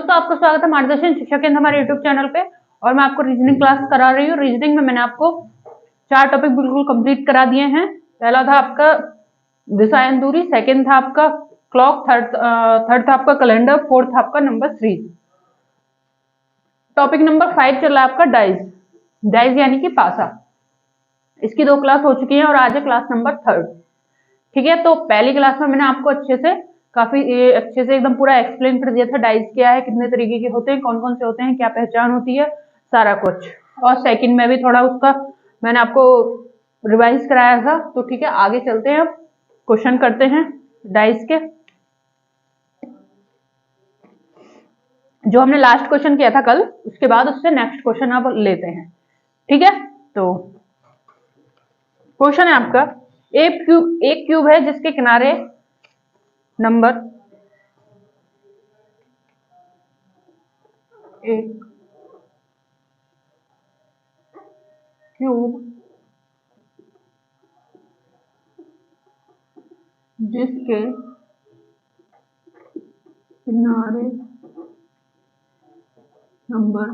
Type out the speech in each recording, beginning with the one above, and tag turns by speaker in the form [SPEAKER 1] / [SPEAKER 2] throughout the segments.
[SPEAKER 1] दोस्तों, आपका स्वागत है मार्गदर्शन शिक्षा केंद्र हमारे यूट्यूब चैनल पे। और मैं आपको रीजनिंग क्लास करा रही हूँ। रीजनिंग में मैंने आपको 4 टॉपिक बिल्कुल कंप्लीट करा दिए हैं। पहला था आपका दिशाएं दूरी, सेकंड था आपका क्लॉक, थर्ड था आपका कैलेंडर, फोर्थ था आपका नंबर 3। टॉपिक नंबर 5 चल रहा है आपका डाइज। डाइज यानी कि पासा। इसकी 2 क्लास हो चुकी है और आज है क्लास नंबर 3। ठीक है, तो पहली क्लास में मैंने आपको काफी अच्छे से एकदम पूरा एक्सप्लेन कर दिया था डाइज क्या है, कितने तरीके के होते हैं, कौन कौन से होते हैं, क्या पहचान होती है, सारा कुछ। और सेकंड में भी थोड़ा उसका मैंने आपको रिवाइज कराया था। तो ठीक है, आगे चलते हैं, अब क्वेश्चन करते हैं डाइज के। जो हमने लास्ट क्वेश्चन किया था कल, उसके बाद उससे नेक्स्ट क्वेश्चन अब लेते हैं। ठीक है, तो क्वेश्चन है आपका, एक क्यूब है जिसके किनारे नंबर 1 क्यूब जिसके किनारे नंबर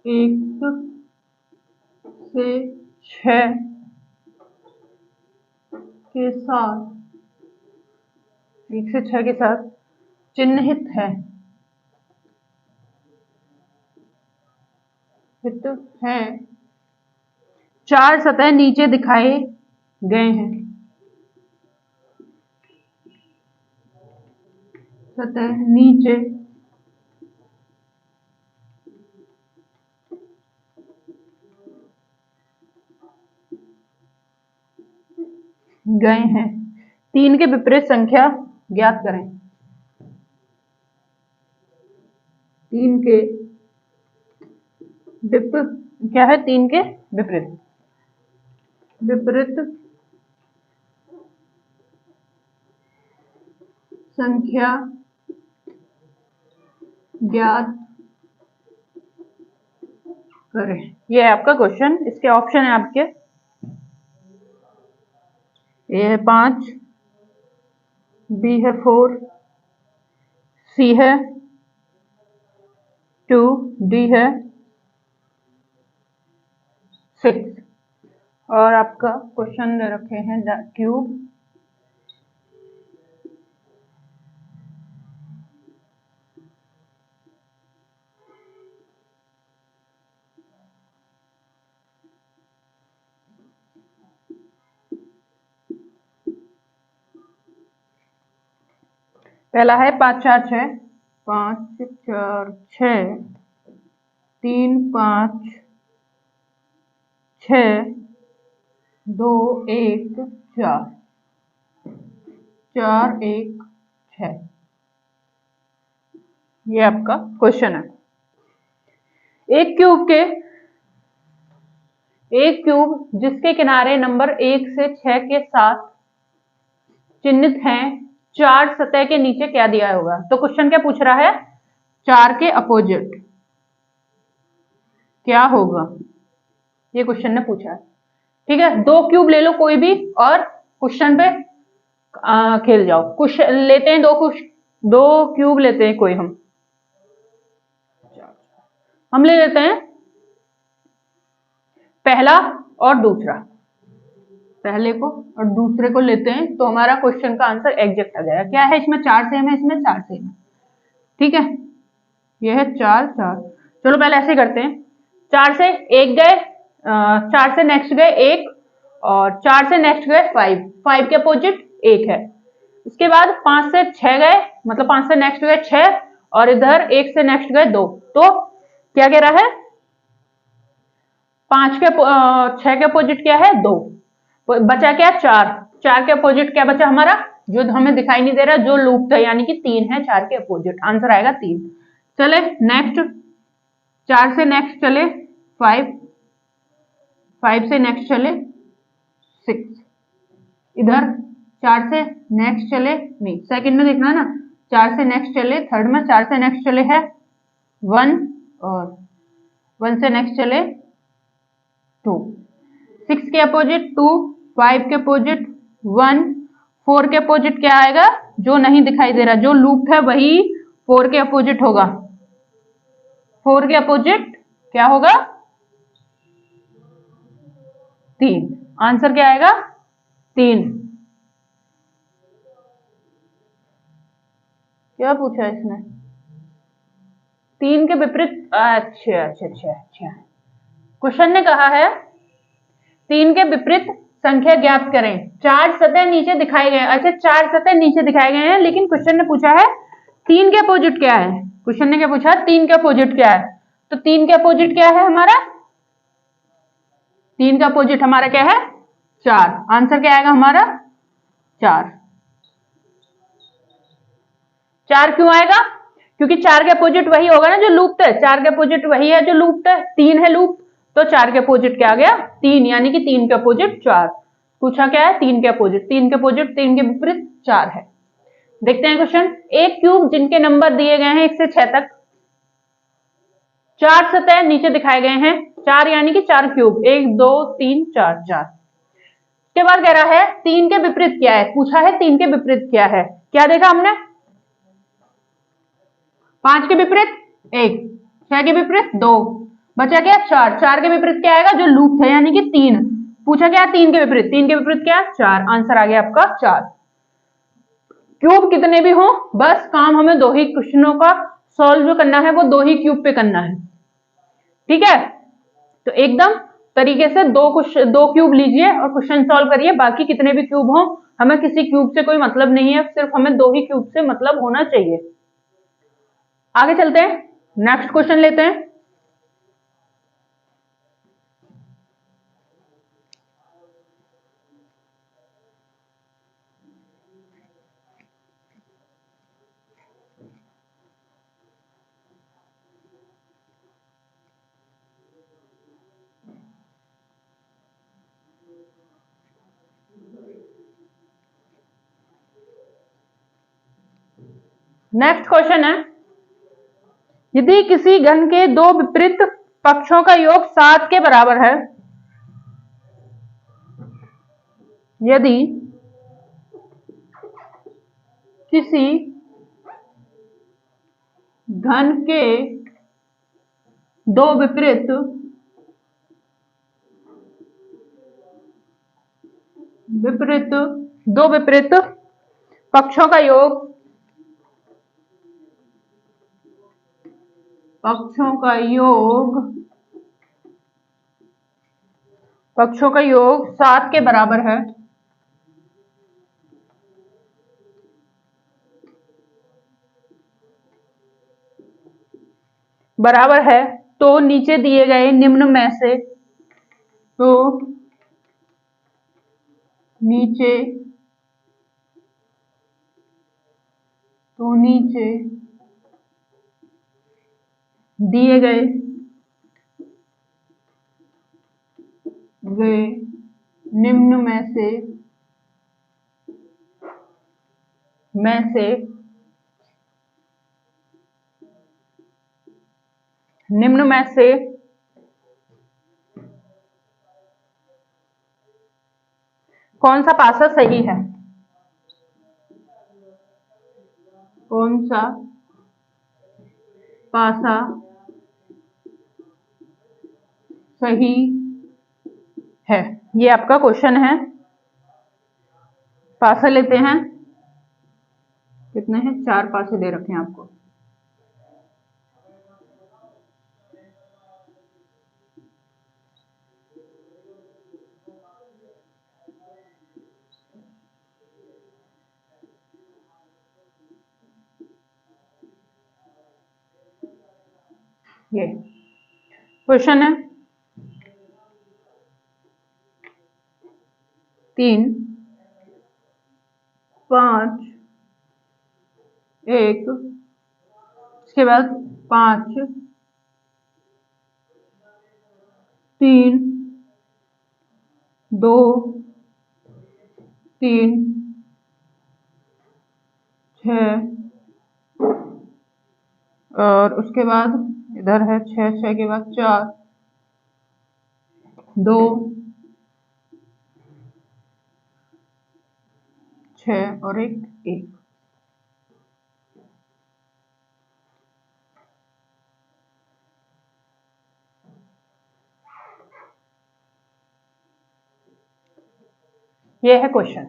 [SPEAKER 1] 1 से 6 के साथ 1 से 6 के साथ चिन्हित है, 4 सतह नीचे दिखाए गए हैं। सतह नीचे गए हैं। 3 के विपरीत संख्या ज्ञात करें। 3 के क्या है? 3 के विपरीत संख्या ज्ञात करें। ये है आपका क्वेश्चन। इसके ऑप्शन है आपके, ए है 5, बी है 4, सी है 2, डी है 6। और आपका क्वेश्चन दे रखे हैं क्यूब पहला है 5 4 6, 5 4 6, 3 5 6 2 1 4, 4 1 6। ये आपका क्वेश्चन है। एक क्यूब जिसके किनारे नंबर 1 से 6 के साथ चिन्हित हैं, 4 सतह के नीचे क्या दिया होगा? तो क्वेश्चन क्या पूछ रहा है? 4 के अपोजिट क्या होगा, ये क्वेश्चन ने पूछा है। ठीक है, 2 क्यूब ले लो कोई भी और क्वेश्चन पे खेल जाओ। क्वेश्चन लेते हैं, 2 क्यूब लेते हैं कोई, हम ले लेते हैं पहला और दूसरा। पहले को और दूसरे को लेते हैं तो हमारा क्वेश्चन का आंसर एग्जैक्ट आ जाएगा। क्या है इसमें? 4 सेम है, इसमें 4 सेम है। ठीक है, यह है 4 4। चलो पहले ऐसे करते हैं, 4 से 1 गए, 4 से नेक्स्ट गए 1, और 4 से नेक्स्ट गए 5, 5 के अपोजिट 1 है। इसके बाद 5 से 6 गए, मतलब 5 से नेक्स्ट गए 6, और इधर 1 से नेक्स्ट गए 2। तो क्या कह रहा है? 6 के अपोजिट क्या है? 2। बचा क्या? 4। 4 के अपोजिट क्या बचा हमारा? जो हमें दिखाई नहीं दे रहा, जो लूप था, यानी कि 3 है 4 के अपोजिट। आंसर आएगा 3। चले नेक्स्ट, 4 से नेक्स्ट चले 5, 5 से नेक्स्ट चले 6, इधर 4 से नेक्स्ट चले, नहीं सेकंड में देखना है ना, 4 से नेक्स्ट चले, थर्ड में 4 से नेक्स्ट चले है 1, और 1 से नेक्स्ट चले 2, 6 के अपोजिट 2, 5 के अपोजिट 1, 4 के अपोजिट क्या आएगा? जो नहीं दिखाई दे रहा, जो लूप्ड है वही 4 के अपोजिट होगा। 4 के अपोजिट क्या होगा? 3। आंसर क्या आएगा? 3। क्या पूछा इसने? 3 के विपरीत। अच्छा अच्छा अच्छा अच्छा, क्वेश्चन ने कहा है 3 के विपरीत संख्या ज्ञात करें। 4 सतह नीचे दिखाए गए। अच्छा, 4 सतह नीचे दिखाए गए हैं, लेकिन क्वेश्चन ने पूछा है 3 के अपोजिट क्या है। क्वेश्चन ने क्या पूछा? 3 के अपोजिट क्या है? तो 3 के अपोजिट क्या है हमारा? 3 का अपोजिट हमारा क्या है? 4। आंसर क्या आएगा हमारा? 4। 4 क्यों आएगा? क्योंकि 4 के अपोजिट वही होगा ना जो लूप्ड है। 4 के अपोजिट वही है जो लूप्ड है। 3 है लूप, तो 4 के अपोजिट क्या आ गया? 3, यानी कि 3 के अपोजिट 4। पूछा क्या है? 3 के अपोजिट। 3 के अपोजिट 3 के विपरीत 4 है। देखते हैं क्वेश्चन। एक क्यूब जिनके नंबर दिए गए हैं 1 से 6 तक, 4 सतह नीचे दिखाए गए हैं। 4 यानी कि 4 क्यूब, 1 2 3 4 4। के बाद कह रहा है 3 के विपरीत क्या है। पूछा है 3 के विपरीत क्या है। क्या देखा हमने? 5 के विपरीत 1, 6 के विपरीत 2, बचा क्या? 4। 4 के विपरीत क्या आएगा? जो लूप है, यानी कि 3। पूछा क्या? 3 के विपरीत। 3 के विपरीत क्या? 4। आंसर आ गया आपका 4। क्यूब कितने भी हो, बस काम हमें 2 ही क्वेश्चनों का सॉल्व जो करना है वो 2 ही क्यूब पे करना है। ठीक है, तो एकदम तरीके से 2 क्यूब लीजिए और क्वेश्चन सॉल्व करिए। बाकी कितने भी क्यूब हो, हमें किसी क्यूब से कोई मतलब नहीं है, सिर्फ हमें 2 ही क्यूब से मतलब होना चाहिए। आगे चलते हैं, नेक्स्ट क्वेश्चन लेते हैं। नेक्स्ट क्वेश्चन है, यदि किसी घन के 2 विपरीत पक्षों का योग 7 के बराबर है, यदि किसी घन के 2 विपरीत पक्षों का योग, पक्षों का योग 7 के बराबर है, तो नीचे दिए गए निम्न में से, तो नीचे दिए गए निम्न में से कौन सा पासा सही है? कौन सा पासा सही है, ये आपका क्वेश्चन है। पासा लेते हैं, कितने हैं? 4 पासे दे रखे हैं आपको। ये क्वेश्चन है 3 5 1, इसके बाद 5 3 2 3 6, और उसके बाद इधर है 6, 6 के बाद 4 2 6 और 1 1। ये है क्वेश्चन।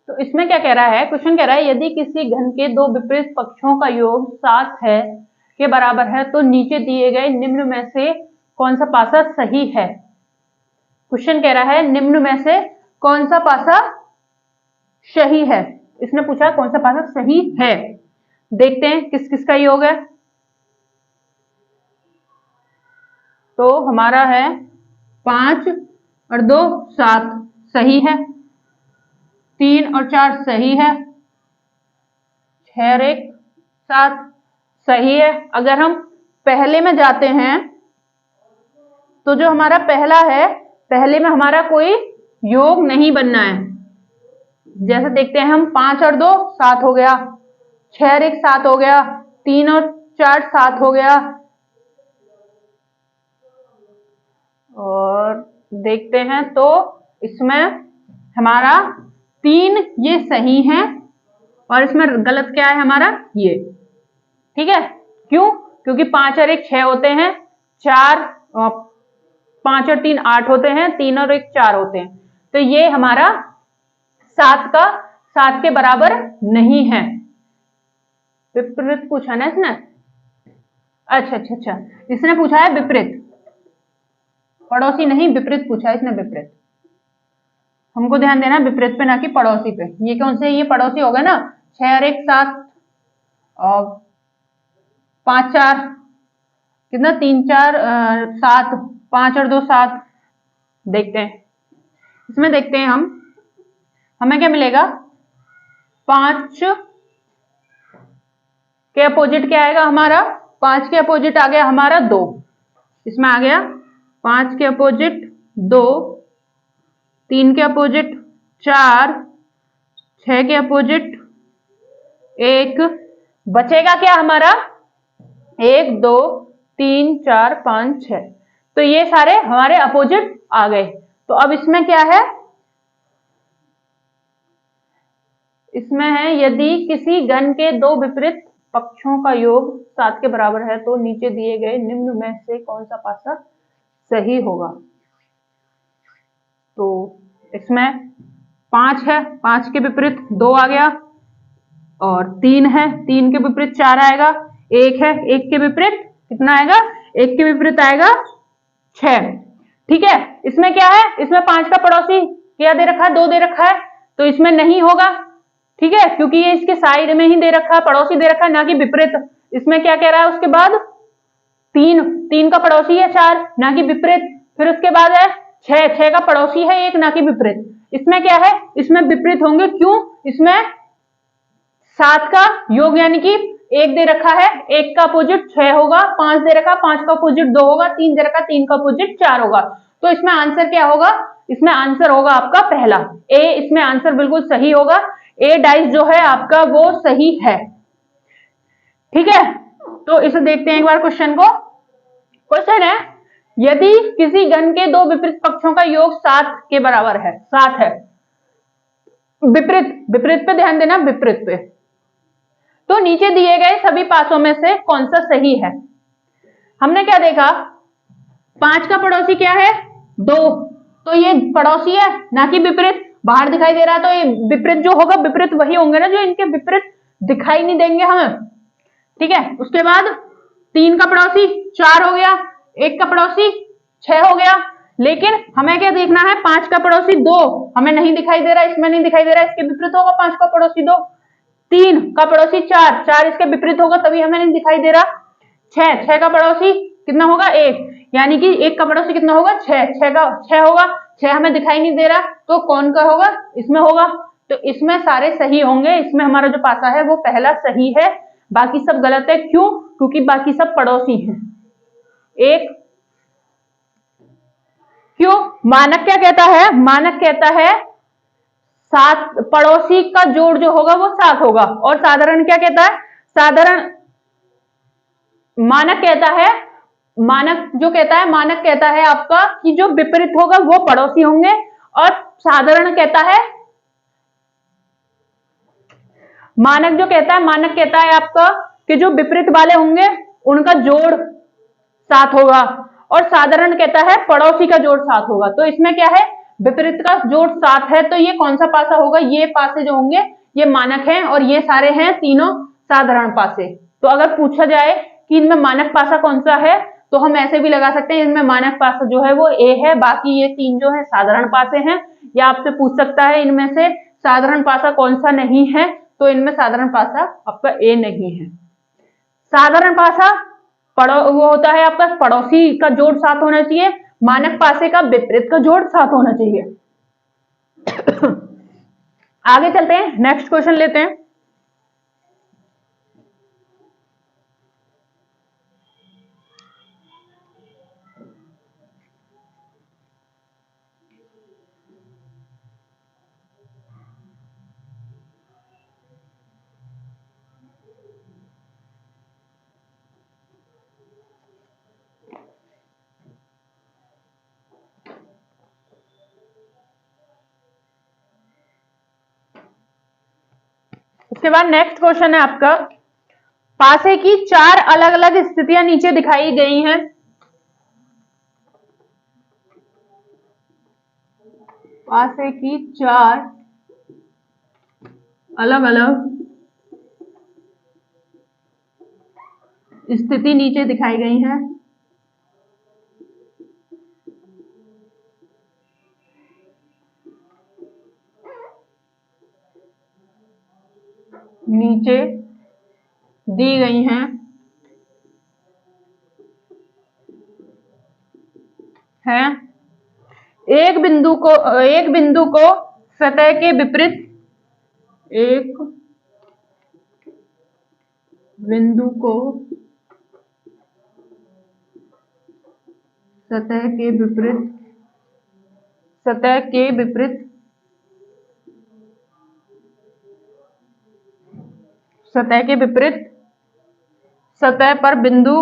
[SPEAKER 1] तो इसमें क्या कह रहा है, क्वेश्चन कह रहा है यदि किसी घन के दो विपरीत पक्षों का योग 7 है के बराबर है तो नीचे दिए गए निम्न में से कौन सा पासा सही है। क्वेश्चन कह रहा है निम्न में से कौन सा पासा सही है, इसने पूछा कौन सा पासा सही है। देखते हैं किस किस का योग है। तो हमारा है 5 और 2 7 सही है, 3 और 4 सही है, 6 और 1 7 सही है। अगर हम पहले में जाते हैं तो जो हमारा पहला है, पहले में हमारा कोई योग नहीं बनना है। जैसे देखते हैं हम 5 और 2 7 हो गया, 6 और 1 7 हो गया, 3 और 4 7 हो गया। और देखते हैं तो इसमें हमारा 3 ये सही है और इसमें गलत क्या है हमारा ये, ठीक है। क्यों? क्योंकि 5 और 1 6 होते हैं, 5 और 3 8 होते हैं, 3 और 1 4 होते हैं। तो ये हमारा 7 के बराबर नहीं है। विपरीत पूछा ना इसने। अच्छा, इसने पूछा है विपरीत, पड़ोसी नहीं, विपरीत पूछा है इसने, विपरीत। हमको ध्यान देना विपरीत पे ना कि पड़ोसी पे। ये कौन से, ये पड़ोसी हो गए ना, 6 और 1 7 और 5 4 कितना, 3 4 7, 5 और 2 7। देखते हैं इसमें, देखते हैं हम, हमें क्या मिलेगा। 5 के अपोजिट क्या आएगा हमारा, 5 के अपोजिट आ गया हमारा 2, इसमें आ गया 5 के अपोजिट 2, 3 के अपोजिट 4, 6 के अपोजिट 1, बचेगा क्या हमारा 1 2 3 4 5 6। तो ये सारे हमारे अपोजिट आ गए। तो अब इसमें क्या है, इसमें है यदि किसी घन के दो विपरीत पक्षों का योग 7 के बराबर है तो नीचे दिए गए निम्न में से कौन सा पासा सही होगा। तो इसमें 5 है, 5 के विपरीत 2 आ गया, और 3 है, 3 के विपरीत 4 आएगा, 1 है, 1 के विपरीत कितना आएगा, 1 के विपरीत आएगा 6। ठीक है, इसमें क्या है, इसमें 5 का पड़ोसी क्या दे रखा है, 2 दे रखा है, तो इसमें नहीं होगा। ठीक है, क्योंकि ये इसके साइड में ही दे रखा है, पड़ोसी दे रखा है, ना कि विपरीत। इसमें क्या कह रहा है, उसके बाद 3 का पड़ोसी है 4, ना कि विपरीत। फिर उसके बाद है 6 का पड़ोसी है 1, ना कि विपरीत। इसमें क्या है, इसमें विपरीत होंगे। क्यों? इसमें 7 का योग यानी कि 1 दे रखा है, 1 का अपोजिट 6 होगा, 5 दे रखा, 5 का अपोजिट 2 होगा, 3 दे रखा, 3 का अपोजिट 4 होगा। तो इसमें आंसर क्या होगा, इसमें आंसर होगा आपका पहला ए। इसमें आंसर बिल्कुल सही होगा, ए डाइस जो है आपका वो सही है। ठीक है, तो इसे देखते हैं एक बार क्वेश्चन को। क्वेश्चन है यदि किसी घन के दो विपरीत पक्षों का योग 7 के बराबर है, 7 है, विपरीत पे ध्यान देना, विपरीत पे, तो नीचे दिए गए सभी पासों में से कौन सा सही है। हमने क्या देखा, 5 का पड़ोसी क्या है, 2, तो ये पड़ोसी है ना कि विपरीत। बाहर दिखाई दे रहा है तो ये विपरीत जो होगा, विपरीत वही होंगे ना जो इनके विपरीत दिखाई नहीं देंगे हमें। ठीक है, उसके बाद 3 का पड़ोसी 4 हो गया, 1 का पड़ोसी 6 हो गया। लेकिन हमें क्या देखना है, 5 का पड़ोसी 2 हमें नहीं दिखाई दे रहा, इसमें नहीं दिखाई दे रहा, इसके विपरीत होगा 5 का पड़ोसी 2। 3 का पड़ोसी 4 इसके विपरीत होगा, तभी हमें नहीं दिखाई दे रहा। 6 का पड़ोसी कितना होगा, 1, यानी कि 1 का पड़ोसी कितना होगा, 6 होगा, 6 हमें दिखाई नहीं दे रहा, तो कौन का होगा, इसमें होगा। तो इसमें सारे सही होंगे, इसमें हमारा जो पासा है वो पहला सही है, बाकी सब गलत है। क्यों? क्योंकि बाकी सब पड़ोसी हैं। एक क्यों, मानक क्या कहता है, मानक कहता है 7 पड़ोसी का जोड़ जो होगा वो 7 होगा। और साधारण क्या कहता है, साधारण मानक कहता है, मानक जो कहता है, मानक कहता है आपका कि जो विपरीत होगा वो पड़ोसी होंगे। और साधारण कहता है, मानक जो कहता है, मानक कहता है आपका कि जो विपरीत वाले होंगे उनका जोड़ 7 होगा। और साधारण कहता है पड़ोसी का जोड़ 7 होगा। तो इसमें क्या है, विपरीत का जोड़ 7 है, तो ये कौन सा पासा होगा, ये पासे जो होंगे ये मानक हैं और ये सारे हैं तीनों साधारण पासे। तो अगर पूछा जाए कि इनमें मानक पासा कौन सा है, तो हम ऐसे भी लगा सकते हैं इनमें मानक पासा जो है वो ए है, बाकी ये 3 जो है साधारण पासे हैं। या आपसे पूछ सकता है इनमें से साधारण पासा कौन सा नहीं है, तो इनमें साधारण पासा आपका ए नहीं है। साधारण पासा वो होता है आपका पड़ोसी का जोड़ 7 होना चाहिए, मानक पासे का विपरीत का जोड़ 7 होना चाहिए। आगे चलते हैं, नेक्स्ट क्वेश्चन लेते हैं। उसके बाद नेक्स्ट क्वेश्चन है आपका, पासे की 4 अलग अलग स्थितियां नीचे दिखाई गई हैं। पासे की 4 अलग अलग स्थिति नीचे दिखाई गई हैं। नीचे दी गई हैं एक बिंदु को सतह के विपरीत, एक बिंदु को सतह के विपरीत सतह पर बिंदु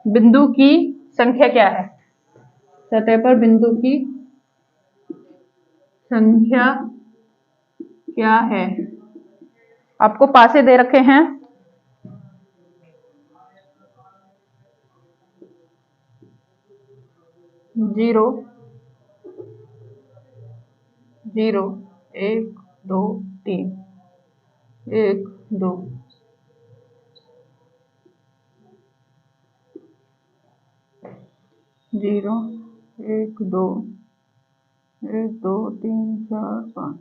[SPEAKER 1] बिंदु की संख्या क्या है, सतह पर बिंदु की संख्या क्या है। आपको पासे दे रखे हैं, जीरो 0 1 2 3 1 2 0 1 2 1 2 3 4 5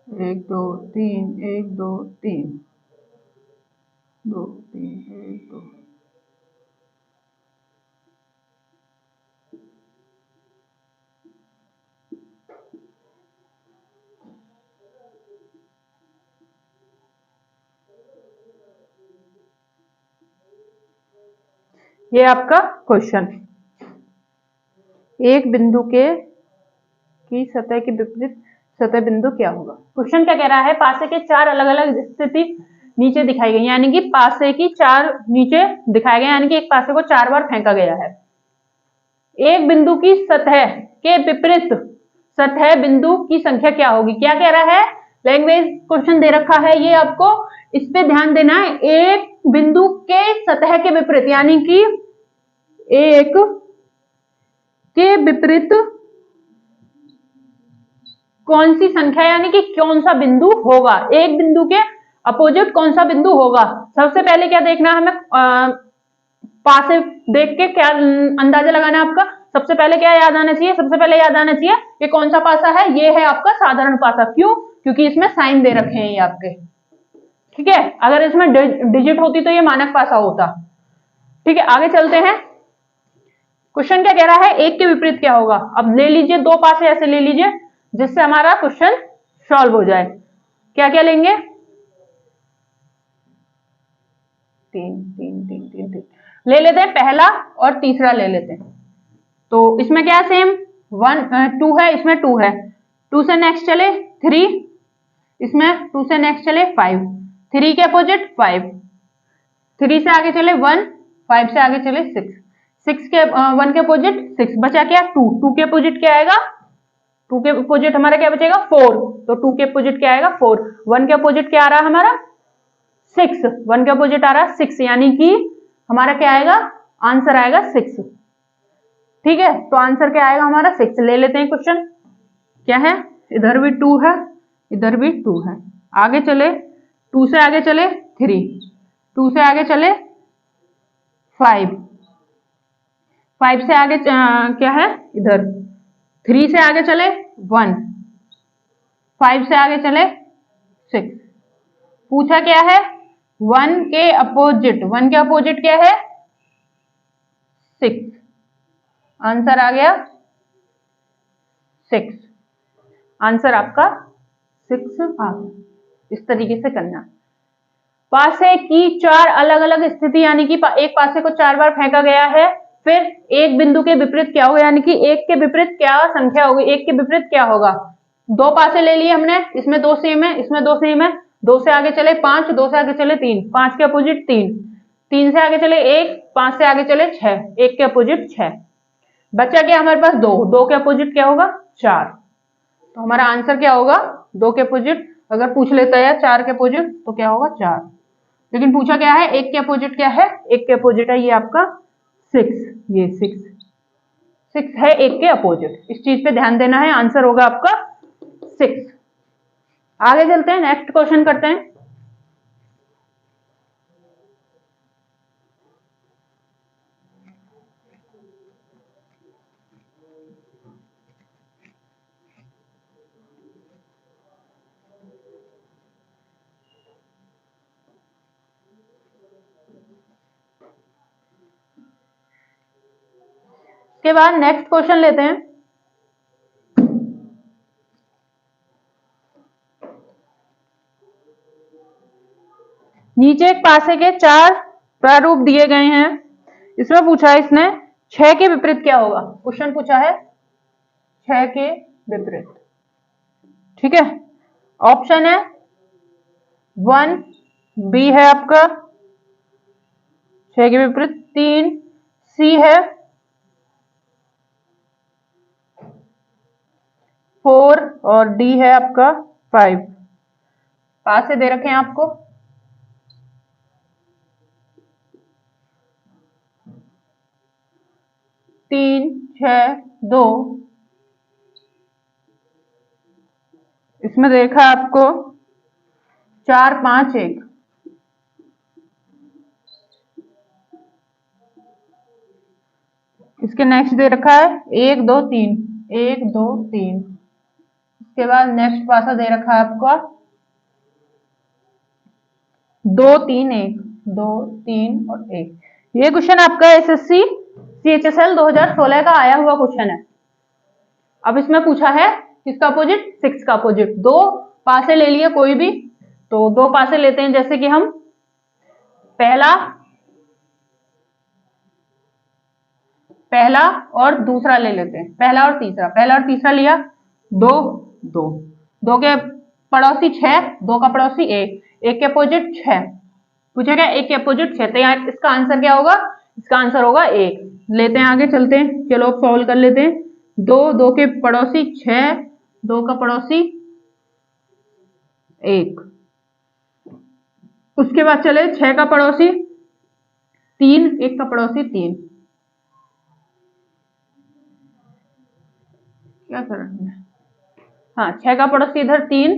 [SPEAKER 1] 1 2 3 1 2 3 2 3 1 2। ये आपका क्वेश्चन, एक बिंदु की सतह के विपरीत सतह बिंदु क्या होगा। क्वेश्चन क्या कह रहा है, पासे के 4 अलग अलग स्थिति नीचे दिखाई गई, यानी कि पासे की 4 नीचे दिखाए गए, यानी कि एक पासे को 4 बार फेंका गया है। एक बिंदु की सतह के विपरीत सतह बिंदु की संख्या क्या होगी। क्या कह रहा है, लैंग्वेज क्वेश्चन दे रखा है ये आपको, इस पे ध्यान देना है। एक बिंदु के सतह के विपरीत, यानी कि एक के विपरीत कौन सी संख्या, यानी कि कौन सा बिंदु होगा, एक बिंदु के अपोजिट कौन सा बिंदु होगा। सबसे पहले क्या देखना है हमें, पासे देख के क्या अंदाजा लगाना है आपका। सबसे पहले क्या याद आना चाहिए, सबसे पहले याद आना चाहिए कि कौन सा पासा है, ये है आपका साधारण पासा। क्यों, क्योंकि इसमें साइन दे रखे हैं ये आपके, ठीक है। अगर इसमें डिजिट होती तो ये मानक पासा होता, ठीक है। आगे चलते हैं, क्वेश्चन क्या कह रहा है, एक के विपरीत क्या होगा। अब ले लीजिए 2 पासे ऐसे ले लीजिए जिससे हमारा क्वेश्चन सॉल्व हो जाए। क्या क्या लेंगे, 3 3 3 3 3 ले लेते हैं, पहला और तीसरा ले लेते हैं। तो इसमें क्या है, सेम 1 2 है, इसमें 2 है, 2 से नेक्स्ट चले 3, इसमें 2 से नेक्स्ट चले 5, 3 के अपोजिट 5, 3 से आगे चले 1, 5 से आगे चले 6, 6 के 1 के अपोजिट 6, बचा क्या 2, 2 के अपोजिट क्या आएगा, 2 के अपोजिट हमारा क्या बचेगा 4, तो 2 के अपोजिट क्या आएगा 4, 1 के अपोजिट क्या आ रहा है हमारा 6, 1 के अपोजिट आ रहा है 6, यानी कि हमारा क्या आएगा, आंसर आएगा 6। ठीक है, तो आंसर क्या आएगा हमारा 6। ले लेते हैं क्वेश्चन, क्या है, इधर भी 2 है, इधर भी 2 है, आगे चले 2 से आगे चले 3, 2 से आगे चले 5, 5 से आगे क्या है इधर 3 से आगे चले 1, 5 से आगे चले 6। पूछा क्या है 1 के अपोजिट, 1 के अपोजिट क्या है 6, आंसर आ गया 6, आंसर आपका 6 आ गया। इस तरीके से करना। पासे की 4 अलग अलग स्थिति, यानी कि एक पासे को 4 बार फेंका गया है, फिर एक बिंदु के विपरीत क्या होगा, यानी कि एक के विपरीत क्या संख्या होगी, एक के विपरीत क्या होगा। 2 पासे ले लिए हमने, इसमें 2 सेम है, इसमें 2 सेम है, 2 से आगे चले 5, 2 से आगे चले 3, 5 के अपोजिट 3, 3 से आगे चले 1, 5 से आगे चले 6, 1 के अपोजिट 6, बचा क्या हमारे पास 2, 2 के अपोजिट क्या होगा 4, तो हमारा आंसर क्या होगा 2 के अपोजिट। अगर पूछ लेता है 4 के अपोजिट तो क्या होगा 4, लेकिन पूछा क्या है 1 के अपोजिट क्या है, 1 के अपोजिट है ये आपका 6, ये 6 है 1 के अपोजिट, इस चीज पे ध्यान देना है, आंसर होगा आपका 6। आगे चलते हैं, नेक्स्ट क्वेश्चन करते हैं। के बाद नेक्स्ट क्वेश्चन लेते हैं। नीचे एक पासे के 4 प्रारूप दिए गए हैं, इसमें पूछा है इसने 6 के विपरीत क्या होगा, क्वेश्चन पूछा है 6 के विपरीत। ठीक है, ऑप्शन है 1 बी है आपका 6 के विपरीत, 3 सी है, 4 और डी है आपका 5। पास से दे रखे हैं आपको, तीन 6 2, इसमें देखा आपको 4 5 1, इसके नेक्स्ट दे रखा है 1 2 3, 1 2 3, इसके बाद नेक्स्ट पासा दे रखा है आपका 2 3 1, 2 3 और 1। ये क्वेश्चन आपका एसएससी CHSL 2016 का आया हुआ क्वेश्चन है। अब इसमें पूछा है किसका अपोजिट, 6 का अपोजिट। 2 पासे ले लिए कोई भी, तो 2 पासे लेते हैं, जैसे कि हम पहला और दूसरा ले लेते हैं, पहला और तीसरा लिया 2 2, 2 के पड़ोसी 6, 2 का पड़ोसी 1, 1 के अपोजिट 6, पूछा क्या 1 के अपोजिट 6, तो यहाँ इसका आंसर क्या होगा, इसका आंसर होगा 1। लेते हैं आगे चलते हैं, चलो अब सॉल्व कर लेते हैं। 2 2 के पड़ोसी 6, 2 का पड़ोसी 1, उसके बाद चले 6 का पड़ोसी 3, 1 का पड़ोसी 3, क्या कर रहे हैं, हाँ 6 का पड़ोसी इधर 3,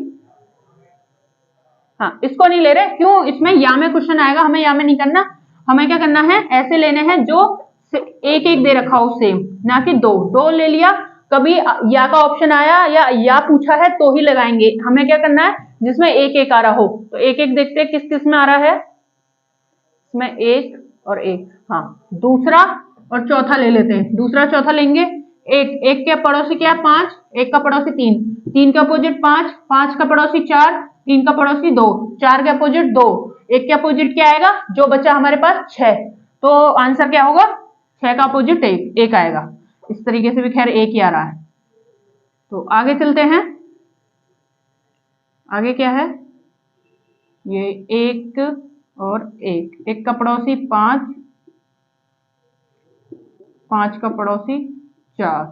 [SPEAKER 1] हाँ इसको नहीं ले रहे, क्यों, इसमें या में क्वेश्चन आएगा, हमें या में नहीं करना, हमें क्या करना है, ऐसे लेने हैं जो एक एक दे रखा हो सेम, ना कि 2 2 ले लिया, कभी या का ऑप्शन आया या पूछा है तो ही लगाएंगे। हमें क्या करना है जिसमें एक एक आ रहा हो, तो एक एक देखते हैं किस किस में आ रहा है, इसमें 1 और 1, हाँ दूसरा और चौथा ले लेते हैं, दूसरा चौथा लेंगे। 1 के पड़ोसी क्या 5, 1 का पड़ोसी 3, 3 का अपोजिट 5, 5 का पड़ोसी 4, 3 का पड़ोसी 2, 4 के अपोजिट 2, 1 के अपोजिट क्या आएगा, जो बचा हमारे पास 6, तो आंसर क्या होगा 6 का अपोजिट 1 आएगा। इस तरीके से भी खैर 1 ही आ रहा है। तो आगे चलते हैं, आगे क्या है, ये 1 और 1, 1 का पड़ोसी 5, 5 का पड़ोसी 4,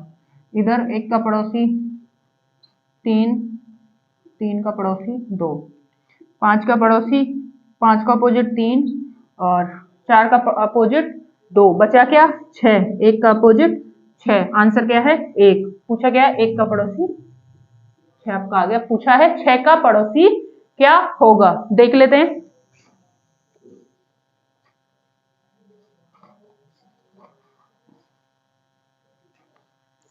[SPEAKER 1] इधर 1 का पड़ोसी 3, 3 का पड़ोसी 2, 5 का पड़ोसी 5 का अपोजिट 3 और 4 का अपोजिट 2, बचा क्या 6, 1 का अपोजिट 6। आंसर क्या है 1। पूछा गया 1 का पड़ोसी 6 आपका आ गया। पूछा है 6 का पड़ोसी क्या होगा, देख लेते हैं।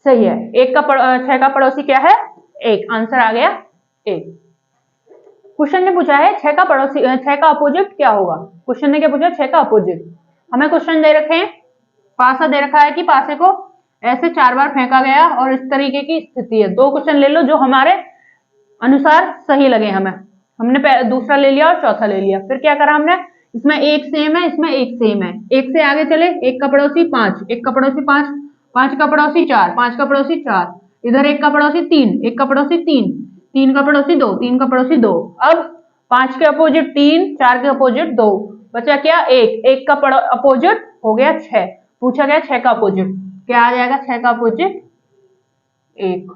[SPEAKER 1] सही है, 6 का पड़ोसी क्या है 1। आंसर आ गया 1। क्वेश्चन ने पूछा है 6 का पड़ोसी 6 का अपोजिट क्या होगा। क्वेश्चन ने क्या पूछा 6 का अपोजिट। हमें क्वेश्चन दे रखे हैं, पासा दे रखा है कि पासे को ऐसे 4 बार फेंका गया और इस तरीके की स्थिति है। 2 क्वेश्चन ले लो जो हमारे अनुसार सही लगे हमें। हमने दूसरा ले लिया और चौथा ले लिया। फिर क्या करा हमने, इसमें एक सेम है, इसमें एक सेम है। एक से आगे चले, 1 का पड़ोसी 5, 1 का पड़ोसी 5, 5 का पड़ोसी 4, 5 का पड़ोसी 4, इधर 1 का पड़ोसी 3, 1 का पड़ोसी 3, 3 का पड़ोसी 2, 3 का पड़ोसी 2। अब 5 के अपोजिट 3, 4 के अपोजिट 2, बचा क्या 1, 1 का अपोजिट हो गया 6। पूछा गया 6 का अपोजिट क्या आ जाएगा, 6 का अपोजिट 1,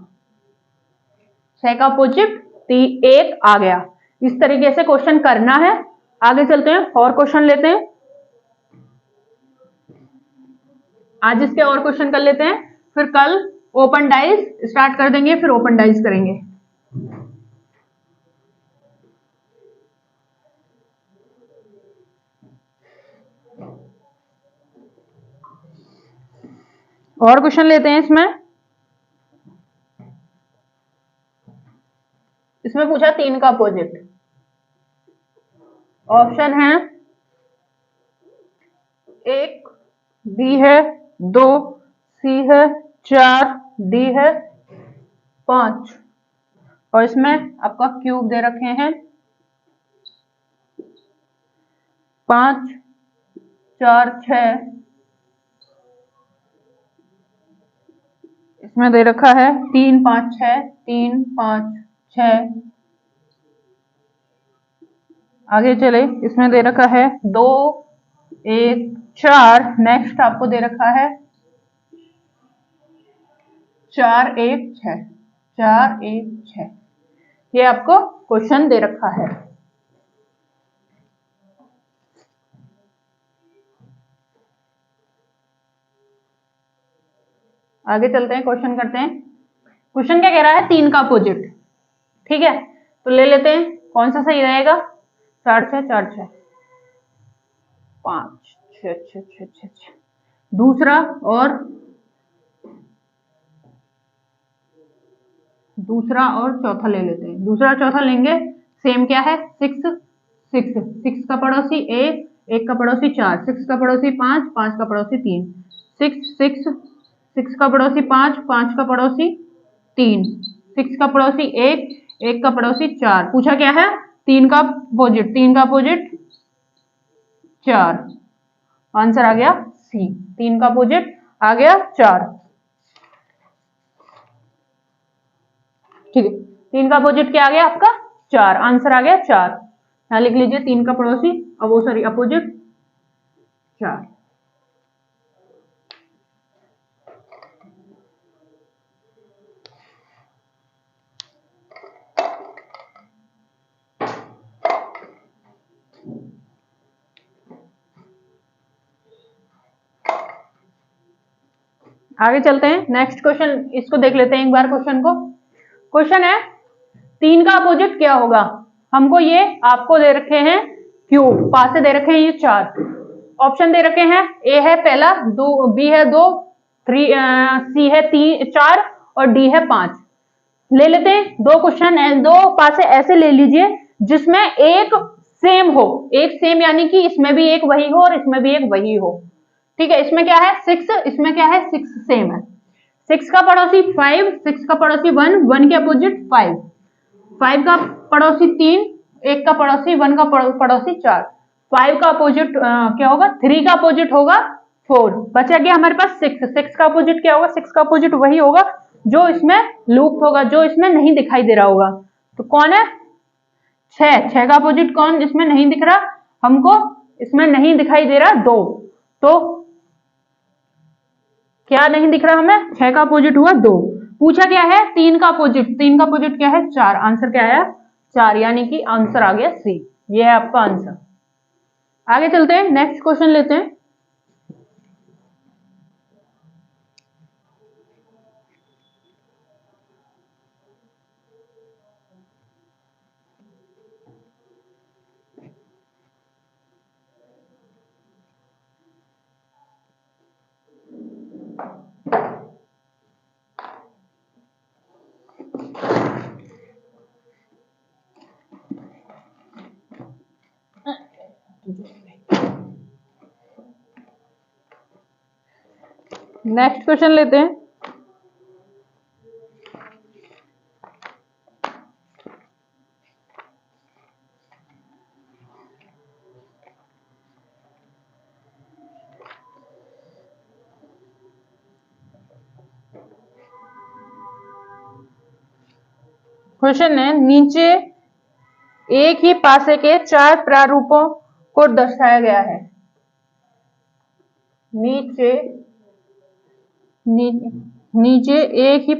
[SPEAKER 1] 6 का अपोजिट 1 आ गया। इस तरीके से क्वेश्चन करना है। आगे चलते हैं और क्वेश्चन लेते हैं। आज इसके और क्वेश्चन कर लेते हैं, फिर कल ओपन डाइस स्टार्ट कर देंगे, फिर ओपन डाइस करेंगे। और क्वेश्चन लेते हैं। इसमें पूछा 3 का अपोजिट। ऑप्शन है 1 बी है, 2 सी है, 4 डी है, 5 और इसमें आपका क्यूब दे रखे हैं 5 4 6, इसमें दे रखा है 3 5 6, 3 5 6। आगे चले, इसमें दे रखा है 2 1 4। नेक्स्ट आपको दे रखा है 4 1 6, 4 1 6। ये आपको क्वेश्चन दे रखा है। आगे चलते हैं, क्वेश्चन करते हैं। क्वेश्चन क्या कह रहा है, 3 का अपोजिट। ठीक है, तो ले लेते हैं कौन सा सही रहेगा। 4 6 4 6 5 6 6 6 6 6। दूसरा और चौथा ले लेते हैं। दूसरा चौथा लेंगे, सेम क्या है 6 6, 6 का पड़ोसी 1, 1 का पड़ोसी 4, 6 का पड़ोसी 5, 5 का पड़ोसी 3, 6 6, 6 का पड़ोसी 5, 5 का पड़ोसी 3, 6 का पड़ोसी 1, 1 का पड़ोसी 4। पूछा क्या है 3 का अपोजिट, 3 का अपोजिट 4। आंसर आ गया सी, 3 का अपोजिट आ गया 4। ठीक है, 3 का अपोजिट क्या आ गया आपका 4। आंसर आ गया 4। यहां लिख लीजिए 3 का पड़ोसी, अब वो सॉरी अपोजिट 4। आगे चलते हैं, नेक्स्ट क्वेश्चन इसको देख लेते हैं एक बार। क्वेश्चन को, क्वेश्चन है 3 का अपोजिट क्या होगा। हमको ये आपको दे रखे हैं क्यूब, पासे दे रखे हैं ये 4। ऑप्शन दे रखे हैं, ए है पहला, बी है 2, सी है 4 और डी है 5। ले लेते हैं दो क्वेश्चन, दो पासे ऐसे ले लीजिए जिसमें एक सेम हो। एक सेम यानी कि इसमें भी एक वही हो और इसमें भी एक वही हो। ठीक है, इसमें क्या है 6, इसमें क्या है 6 सेम है। 6 का पड़ोसी 5, 6 का पड़ोसी 1, 1 के अपोजिट 5, 5 का पड़ोसी 3, 1 का पड़ोसी 1 का पड़ोसी 4। 5 का अपोजिट क्या होगा, 3 का अपोजिट होगा 4। बचा गया हमारे पास 6, 6 का अपोजिट क्या होगा, 6 का अपोजिट वही होगा जो इसमें लूप होगा, जो इसमें नहीं दिखाई दे रहा होगा। तो कौन है 6, 6 का अपोजिट कौन इसमें नहीं दिख रहा हमको, इसमें नहीं दिखाई दे रहा 2, तो क्या नहीं दिख रहा हमें? 6 का अपोजिट हुआ 2। पूछा क्या है? 3 का अपोजिट। 3 का अपोजिट क्या है? 4। आंसर क्या आया? 4, यानी कि आंसर आ गया सी। ये है आपका आंसर। आगे चलते हैं, नेक्स्ट क्वेश्चन लेते हैं। नेक्स्ट क्वेश्चन लेते हैं। क्वेश्चन है, नीचे एक ही पासे के 4 प्रारूपों को दर्शाया गया है। नीचे एक ही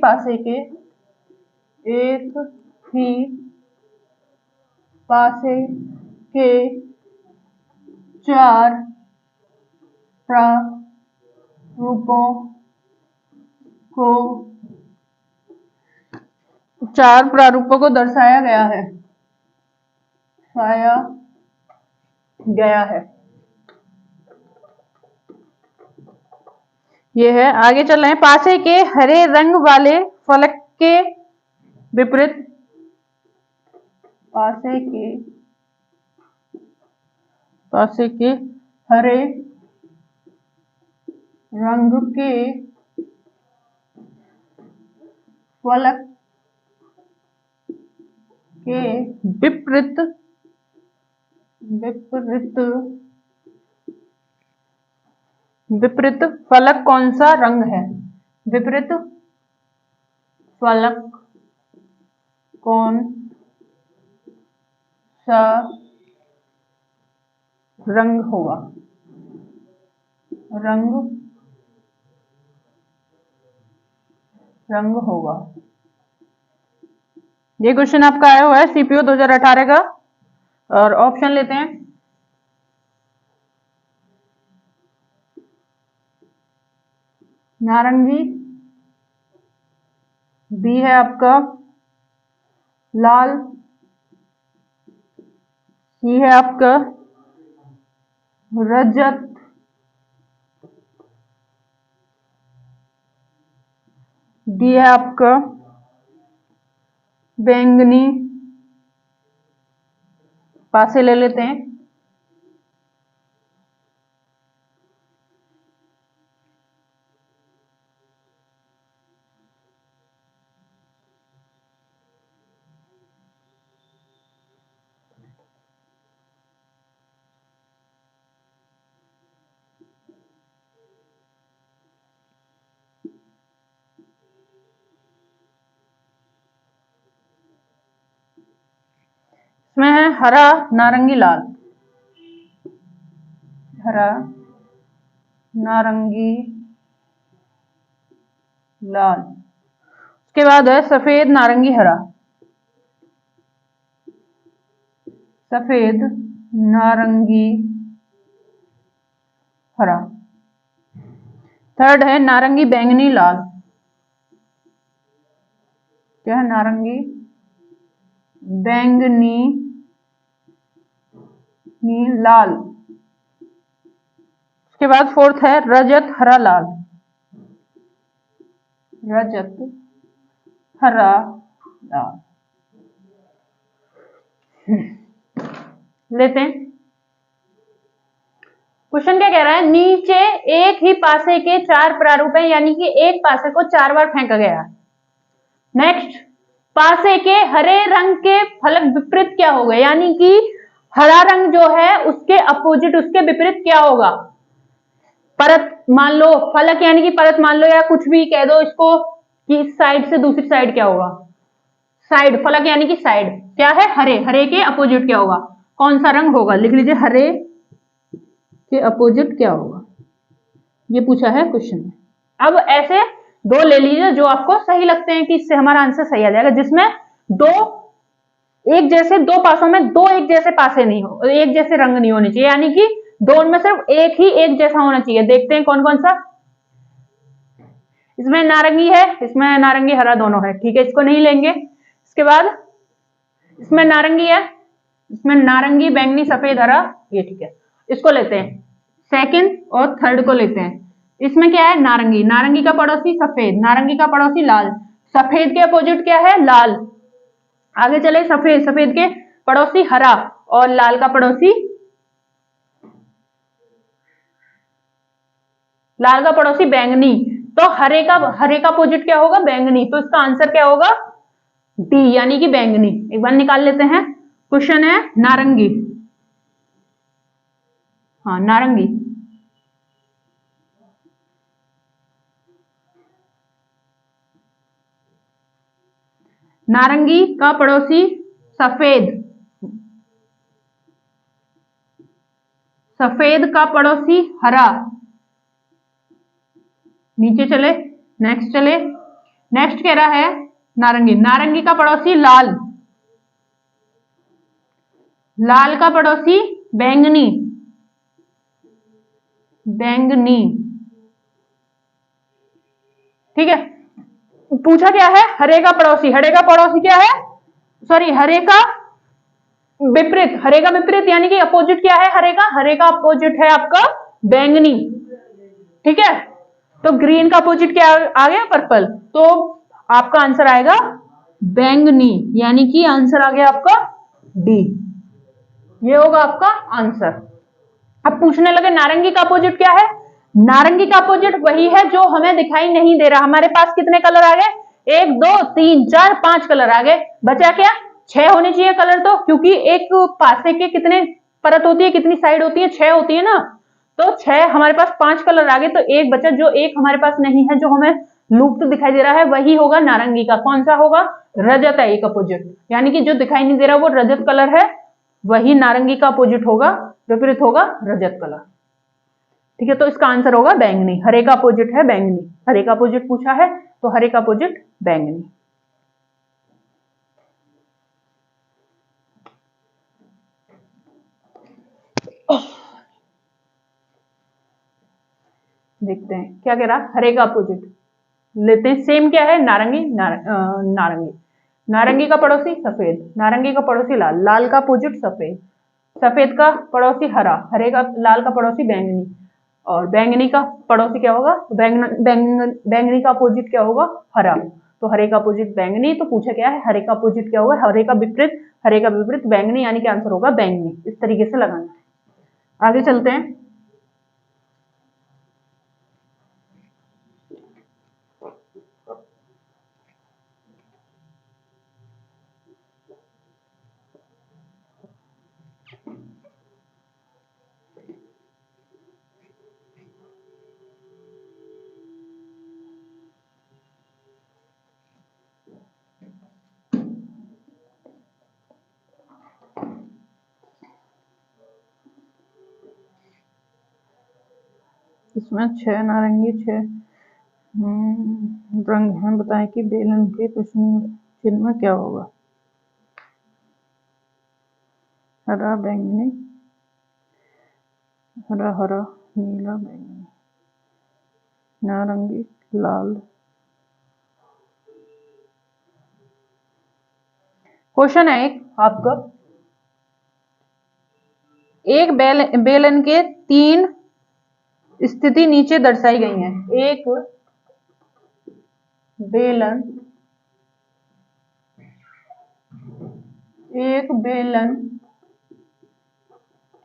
[SPEAKER 1] पासे के 4 प्रारूपों को दर्शाया गया है। ये है। आगे चल रहे हैं। पासे के हरे रंग वाले फलक के विपरीत पासे के हरे रंग के फलक के विपरीत फलक कौन सा रंग है? विपरीत फलक कौन सा रंग होगा? रंग होगा। ये क्वेश्चन आपका आया हुआ है सीपीओ 2018 का। और ऑप्शन लेते हैं। नारंगी, बी है आपका लाल, सी है आपका रजत, डी है आपका बैंगनी। पासे ले लेते हैं। इसमें है हरा, नारंगी, लाल। हरा, नारंगी, लाल। उसके बाद है सफेद, नारंगी, हरा। सफेद, नारंगी, हरा। थर्ड है नारंगी, बैंगनी, लाल। क्या है? नारंगी, बैंगनी, लाल। उसके बाद फोर्थ है रजत, हरा, लाल। रजत, हरा, लाल। लेते हैं। क्वेश्चन क्या कह रहा है? नीचे एक ही पासे के 4 प्रारूप हैं, यानी कि एक पासे को 4 बार फेंका गया। नेक्स्ट, पासे के हरे रंग के फलक विपरीत क्या होगा? यानी कि हरा रंग जो है उसके अपोजिट, उसके विपरीत क्या होगा? परत मान लो, फलक यानी कि परत मान लो, या कुछ भी कह दो इसको कि इस साइड से दूसरी साइड क्या होगा? साइड। फलक यानी कि साइड क्या है? हरे। हरे के अपोजिट क्या होगा? कौन सा रंग होगा? लिख लीजिए, हरे के अपोजिट क्या होगा? ये पूछा है क्वेश्चन में। अब ऐसे दो ले लीजिए जो आपको सही लगते हैं कि इससे हमारा आंसर सही आ जाएगा, जिसमें दो एक जैसे, दो पासों में दो एक जैसे पासे नहीं हो, एक जैसे रंग नहीं होने चाहिए, यानी कि दो में सिर्फ एक ही एक जैसा होना चाहिए। देखते हैं कौन कौन सा। इसमें नारंगी है, इसमें नारंगी हरा दोनों है, ठीक है, इसको नहीं लेंगे। इसके बाद इसमें नारंगी है, इसमें नारंगी बैंगनी सफेद हरा, ये ठीक है, इसको लेते हैं। सेकंड और थर्ड को लेते हैं। इसमें क्या है, नारंगी, नारंगी का पड़ोसी सफेद, नारंगी का पड़ोसी लाल, सफेद के अपोजिट क्या है, लाल। आगे चले, सफेद, सफेद के पड़ोसी हरा और लाल का पड़ोसी, लाल का पड़ोसी बैंगनी। तो हरे का अपोजिट क्या होगा, बैंगनी। तो इसका आंसर क्या होगा, डी, यानी कि बैंगनी। एक बार निकाल लेते हैं। क्वेश्चन है नारंगी, हाँ नारंगी, नारंगी का पड़ोसी सफेद, सफेद का पड़ोसी हरा। नीचे चले, नेक्स्ट चले, नेक्स्ट कह रहा है नारंगी, नारंगी का पड़ोसी लाल, लाल का पड़ोसी बैंगनी, बैंगनी, ठीक है। पूछा क्या है, हरे का पड़ोसी, हरे का पड़ोसी क्या है, सॉरी हरे का विपरीत, हरे का विपरीत यानी कि अपोजिट क्या है हरे का अपोजिट है आपका बैंगनी, ठीक है। तो ग्रीन का अपोजिट क्या आ गया, पर्पल। तो आपका आंसर आएगा बैंगनी, यानी कि आंसर आ गया आपका डी, ये होगा आपका आंसर। अब पूछने लगे नारंगी का अपोजिट क्या है, नारंगी का अपोजिट वही है जो हमें दिखाई नहीं दे रहा। हमारे पास कितने कलर आ गए, 1 2 3 4 5 कलर आ गए, बचा क्या, 6 होने चाहिए कलर। तो क्योंकि एक पासे के कितने परत होती है, कितनी साइड होती है, 6 होती है ना। तो 6, हमारे पास 5 कलर आ गए, तो एक बचा, जो एक हमारे पास नहीं है, जो हमें लुप्त दिखाई दे रहा है, वही होगा नारंगी का। कौन सा होगा, रजत है एक अपोजिट, यानी कि जो दिखाई नहीं दे रहा वो रजत कलर है, वही नारंगी का अपोजिट होगा, विपरीत होगा रजत कलर, ठीक है। तो इसका आंसर होगा बैंगनी, हरे का अपोजिट है बैंगनी, हरे का अपोजिट पूछा है तो हरे का अपोजिट बैंगनी। देखते हैं क्या कह रहा, हरे का अपोजिट लेते हैं। सेम क्या है, नारंगी, नारंगी, नारंगी का पड़ोसी सफेद, नारंगी का पड़ोसी लाल, लाल का अपोजिट सफेद, सफेद का पड़ोसी हरा, हरे का लाल का पड़ोसी बैंगनी, और बैंगनी का पड़ोसी क्या होगा, बैंगनी का अपोजिट क्या होगा, हरा। तो हरे का अपोजिट बैंगनी। तो पूछा क्या है, हरे का अपोजिट क्या होगा, हरे का विपरीत, हरे का विपरीत बैंगनी, यानी कि आंसर होगा बैंगनी। इस तरीके से लगाना है। आगे चलते हैं। इसमें 6 नारंगी, 6 रंग हैं, बताएं कि बेलन के प्रश्न चिन्ह में क्या होगा। हरा बैंगनी, हरा हरा, नीला बैंगनी, नारंगी लाल। क्वेश्चन है एक आपका, एक बेलन के 3 स्थिति नीचे दर्शाई गई है। एक बेलन, एक बेलन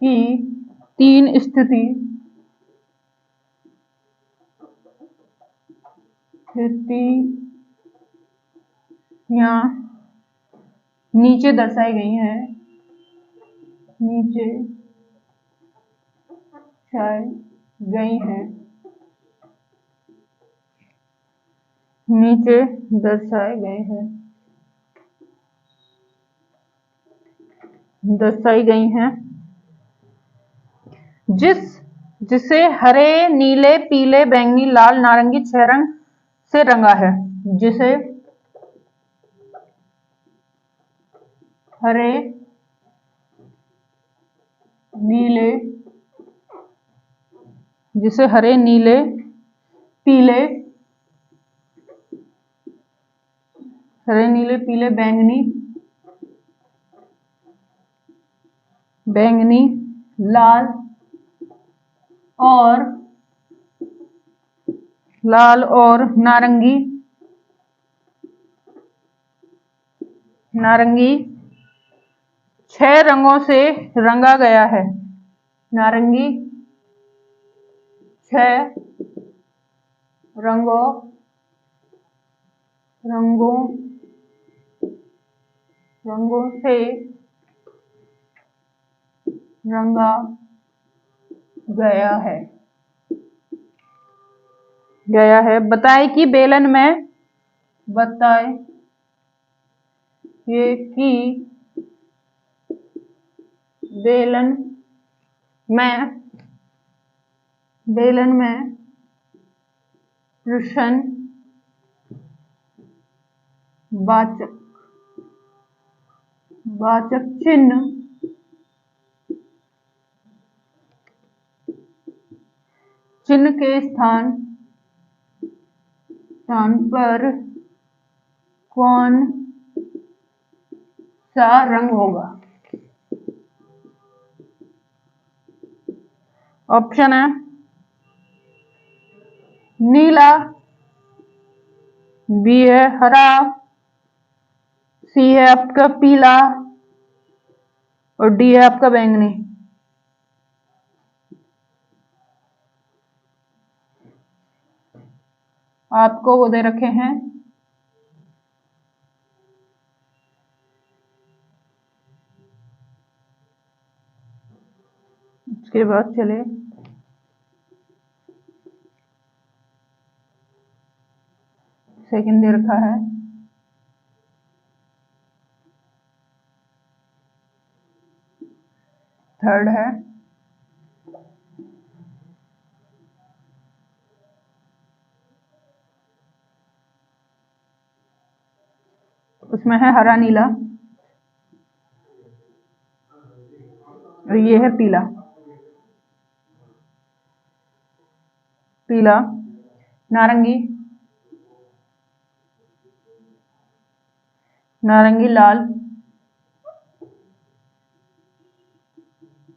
[SPEAKER 1] की 3 स्थितियां नीचे दर्शाई गई हैं, नीचे दर्शाई गई हैं, नीचे दर्शाए गए हैं, दर्शाई गई हैं। जिस जिसे हरे नीले पीले बैंगनी लाल नारंगी 6 रंग से रंगा है। जिसे हरे नीले पीले बैंगनी लाल और नारंगी 6 रंगों से रंगा गया है। नारंगी 6 रंगों से रंगा गया है। बताए कि बेलन में प्रश्न वाचक चिन्ह के स्थान पर कौन सा रंग होगा? ऑप्शन है नीला, बी है हरा, सी है आपका पीला और डी है आपका बैंगनी। आपको वो दे रखे हैं उसके बाद चले सेकंड दे रखा है थर्ड है उसमें है हरा नीला और ये है पीला नारंगी लाल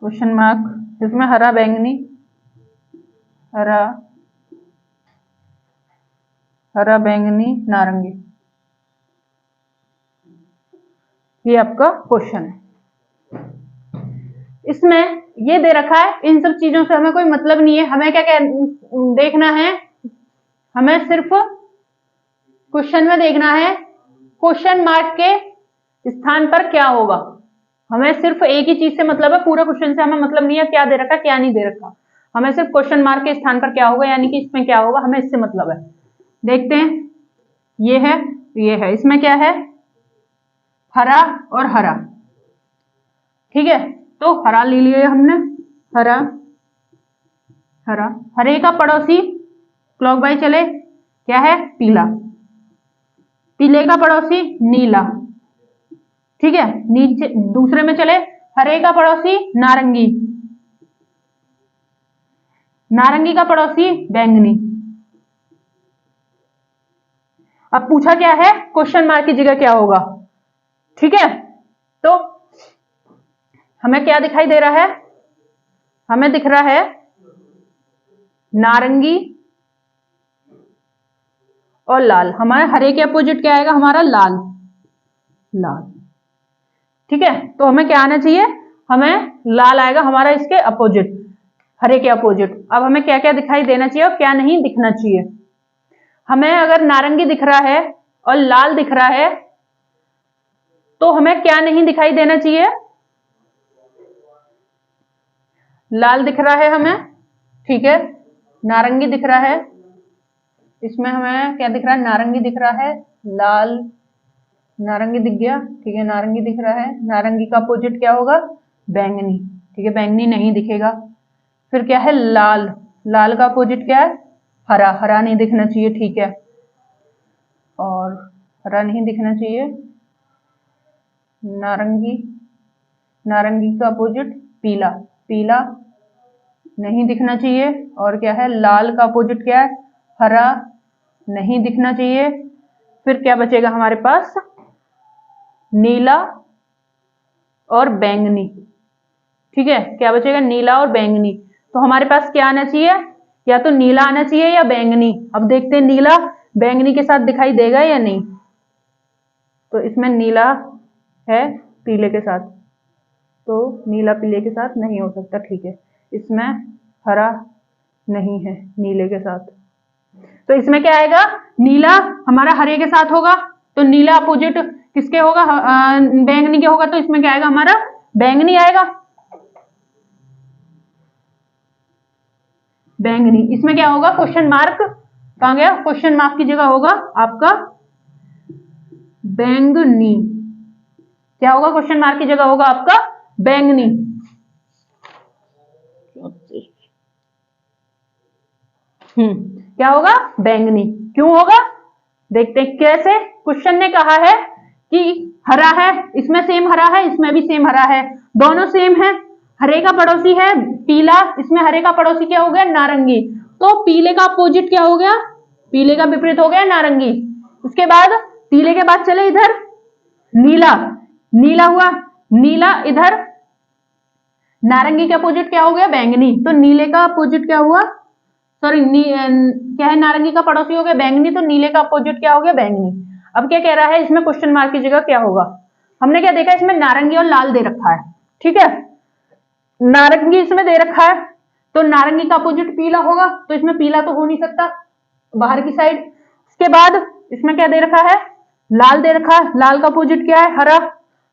[SPEAKER 1] क्वेश्चन मार्क, इसमें हरा बैंगनी नारंगी। ये आपका क्वेश्चन है। इसमें ये दे रखा है, इन सब चीजों से हमें कोई मतलब नहीं है। हमें क्या देखना है, हमें सिर्फ क्वेश्चन में देखना है क्वेश्चन मार्क के स्थान पर क्या होगा। हमें सिर्फ एक ही चीज से मतलब है, पूरा क्वेश्चन से हमें मतलब नहीं है क्या दे रखा क्या नहीं दे रखा। हमें सिर्फ क्वेश्चन मार्क के स्थान पर क्या होगा, यानी कि इसमें क्या होगा, हमें इससे मतलब है। देखते हैं, ये है इसमें क्या है, हरा और हरा। ठीक है, तो हरा ले लिया हमने, हरे का पड़ोसी क्लॉकवाइज चले क्या है, पीले का पड़ोसी नीला। ठीक है, नीचे दूसरे में चले, हरे का पड़ोसी नारंगी का पड़ोसी बैंगनी। अब पूछा क्या है, क्वेश्चन मार्क की जगह क्या होगा। ठीक है, तो हमें क्या दिखाई दे रहा है, हमें दिख रहा है नारंगी और लाल। हमारे हरे के अपोजिट क्या आएगा, हमारा लाल। ठीक है, तो हमें क्या आना चाहिए, हमें लाल आएगा हमारा इसके अपोजिट, हरे के अपोजिट। अब हमें क्या क्या दिखाई देना चाहिए और क्या नहीं दिखना चाहिए। हमें अगर नारंगी दिख रहा है और लाल दिख रहा है तो हमें क्या नहीं दिखाई देना चाहिए, लाल दिख रहा है हमें। ठीक है, नारंगी दिख रहा है, इसमें हमें क्या दिख रहा है, नारंगी दिख रहा है, लाल नारंगी दिख गया। ठीक है, नारंगी दिख रहा है, नारंगी का अपोजिट क्या होगा, बैंगनी। ठीक है, बैंगनी नहीं दिखेगा। फिर क्या है लाल, लाल का अपोजिट क्या है हरा, हरा नहीं दिखना चाहिए, ठीक है, और हरा नहीं दिखना चाहिए, नारंगी, नारंगी का अपोजिट पीला, पीला नहीं दिखना चाहिए, और क्या है लाल का अपोजिट क्या है हरा, नहीं दिखना चाहिए। फिर क्या बचेगा हमारे पास नीला और बैंगनी, ठीक है, क्या बचेगा नीला और बैंगनी। तो हमारे पास क्या आना चाहिए, या तो नीला आना चाहिए या बैंगनी। अब देखते हैं नीला बैंगनी के साथ दिखाई देगा या नहीं। तो इसमें नीला है पीले के साथ, तो नीला पीले के साथ नहीं हो सकता, ठीक है। इसमें हरा नहीं है नीले के साथ, तो इसमें क्या आएगा नीला हमारा हरे के साथ होगा, तो नीला अपोजिट किसके होगा बैंगनी के होगा, तो इसमें क्या आएगा हमारा बैंगनी आएगा, बैंगनी। इसमें क्या होगा क्वेश्चन मार्क, कहां गया, क्वेश्चन मार्क की जगह होगा आपका बैंगनी, क्या होगा क्वेश्चन मार्क की जगह होगा आपका बैंगनी। क्या होगा बैंगनी, क्यों होगा देखते हैं कैसे। क्वेश्चन ने कहा है कि हरा है, इसमें सेम हरा है, इसमें भी सेम हरा है, दोनों सेम है, हरे का पड़ोसी है पीला, इसमें हरे का पड़ोसी क्या हो गया नारंगी, तो पीले का अपोजिट क्या हो गया, पीले का विपरीत हो गया नारंगी। उसके बाद पीले के बाद चले इधर नीला, नीला हुआ, नीला इधर नारंगी के अपोजिट क्या हो गया बैंगनी, तो नीले का अपोजिट क्या हुआ, सॉरी क्या है नारंगी का पड़ोसी हो गया बैंगनी, तो नीले का अपोजिट क्या हो गया बैंगनी। अब क्या कह रहा है इसमें क्वेश्चन मार्क की जगह क्या होगा, हमने क्या देखा इसमें नारंगी और लाल दे रखा है, ठीक है, नारंगी इसमें दे रखा है, तो नारंगी का अपोजिट पीला होगा, तो इसमें पीला तो हो नहीं सकता बाहर की साइड। उसके बाद इसमें क्या दे रखा है लाल दे रखा है, लाल का अपोजिट क्या है हरा,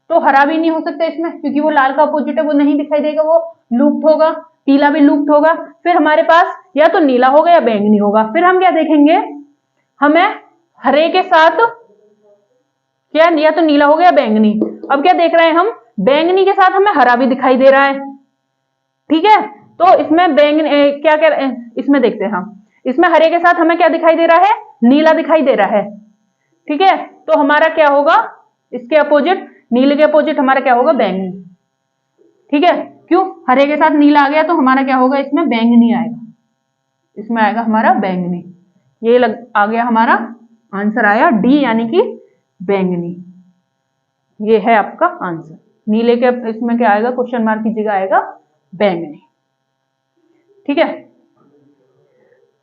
[SPEAKER 1] तो हरा भी नहीं हो सकता इसमें, क्योंकि वो लाल का अपोजिट है, वो नहीं दिखाई देगा, वो लूप्त होगा, पीला भी लूप्त होगा। फिर हमारे पास या तो नीला होगा या बैंगनी होगा। फिर हम क्या देखेंगे, हमें हरे के साथ क्या या तो नीला हो गया बैंगनी। अब क्या देख रहे हैं हम, बैंगनी के साथ हमें हरा भी दिखाई दे रहा है, ठीक है, तो इसमें बैंगनी क्या क्या इसमें देखते हैं हम, इसमें हरे के साथ हमें क्या दिखाई दे रहा है नीला दिखाई दे रहा है, ठीक है, तो हमारा क्या होगा इसके अपोजिट, नीले के अपोजिट हमारा क्या होगा बैंगनी, ठीक है, क्यों हरे के साथ नीला आ गया, तो हमारा क्या होगा इसमें बैंगनी आएगा, इसमें आएगा हमारा बैंगनी। ये आ गया हमारा आंसर आया डी यानी कि बैंगनी, ये है आपका आंसर। नीले के इसमें क्या आएगा क्वेश्चन मार्क की जगह आएगा बैंगनी, ठीक है।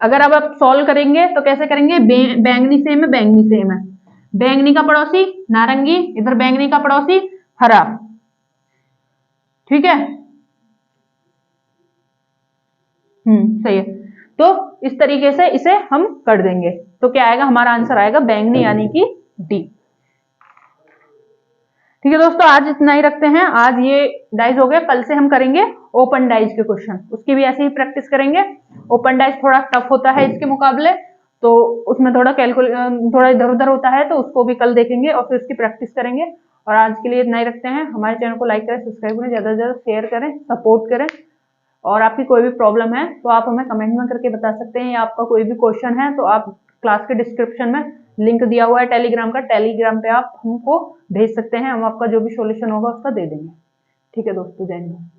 [SPEAKER 1] अगर अब आप सॉल्व करेंगे तो कैसे करेंगे, बैंगनी सेम है, बैंगनी सेम है, बैंगनी का पड़ोसी नारंगी, इधर बैंगनी का पड़ोसी हरा, ठीक है, सही है। तो इस तरीके से इसे हम कर देंगे, तो क्या आएगा हमारा आंसर आएगा बैंगनी यानी कि डी। ठीक है दोस्तों, आज इतना ही रखते हैं, आज ये डाइज हो गया, कल से हम करेंगे ओपन डाइज के क्वेश्चन, उसकी भी ऐसे ही प्रैक्टिस करेंगे। ओपन डाइज थोड़ा टफ होता है इसके मुकाबले, तो उसमें थोड़ा थोड़ा इधर उधर होता है, तो उसको भी कल देखेंगे और फिर उसकी प्रैक्टिस करेंगे। और आज के लिए इतना ही रखते हैं, हमारे चैनल को लाइक करें, सब्सक्राइब करें, ज्यादा से ज्यादा शेयर करें, सपोर्ट करें। और आपकी कोई भी प्रॉब्लम है तो आप हमें कमेंट में करके बता सकते हैं, या आपका कोई भी क्वेश्चन है तो आप क्लास के डिस्क्रिप्शन में लिंक दिया हुआ है टेलीग्राम का, टेलीग्राम पे आप हमको भेज सकते हैं, हम आपका जो भी सॉल्यूशन होगा उसका दे देंगे। ठीक है दोस्तों, जय हिंद।